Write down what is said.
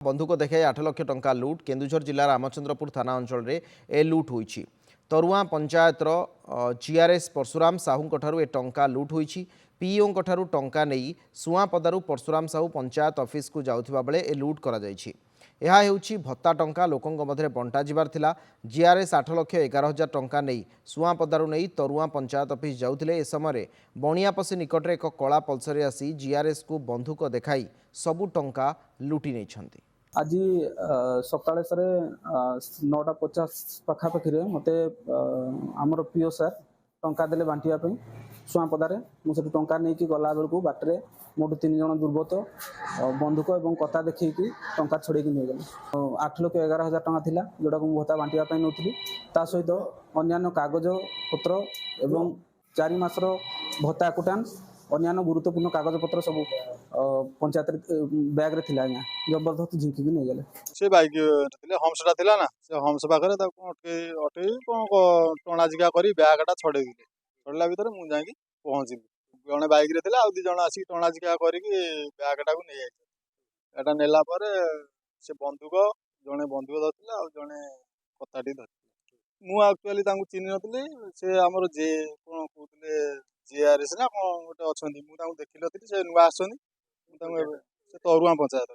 बंधुक देखाई 8 लाख टंका लुट केन्दुझर जिला रामचंद्रपुर थाना अंचल रे ए लुट होईछि। तरुआ पंचायतर जीआरएस परशुराम साहू ए टंका लुट होईछि। पीओ टंका नहीं सुआपदारू परशुराम साहू पंचायत ऑफिस को जाउथिबा बेले ए लुट करा जायछि। ଏହା ହେଉଛି ଭତ୍ତା ଟଙ୍କା ଲୋକଙ୍କ ମଧ୍ୟରେ ବଣ୍ଟା ଯିବାର ଥିଲା। ଜିଆରଏସ୍ 8,11,000 ଟଙ୍କା ନେଇ ସୁଆଁପଦାରୁ ନେଇ ତରୁଆଁ ପଞ୍ଚାୟତ ଅଫିସ ଯାଉଥିଲେ। ଏ ସମୟରେ ବଣିଆପଶି ନିକଟରେ ଏକ କଳା ପଲ୍ସରରେ ଆସି ଜିଆରଏସ୍କୁ ବନ୍ଧୁକ ଦେଖାଇ ସବୁ ଟଙ୍କା ଲୁଟି ନେଇଛନ୍ତି। आज सकाଳେ सारे 9:50 पाखापाखि मते आमर पीओ सार टंका देले बांटिया सुआपदारे मुझे टंका नहीं कि गला बेलू बाटे मोटू 3 जन दुर्बृत्त बंधुक और कता देखी टंका छड़े नहीं गले। 8,11,000 टंका थिला जोटा को भत्ता बांटिया नौली ता सहित अन्य कागज पत्र एवं 4 मासर भत्ता अकाउंटान्स अन्य गुरुत्वपूर्ण कागज पत्र सब पंचायत बैग रे थिला आज्ञा जबरदस्त झिंकी नहीं गले। से बाइक हम्सटा थिला ना से हम्स पाखे अटे कौन टणा जिका कर बैगटा छड़े दिले छड़ला भितर मुझे जाकि पहुँचली जड़े बैक रे थिला दी जन आसिक टणा जिका करके बैगटा को नहीं जाता नेला से बंधुक जड़े बंधुक धरला जड़े कताटी धर मु एक्चुअली चिन्ह नी से आमर जे कौन कहते जीआरएस ना कौन गोटे अच्छा मुझे देखी नी से नुआ आसनी से तरुआ पंचायत।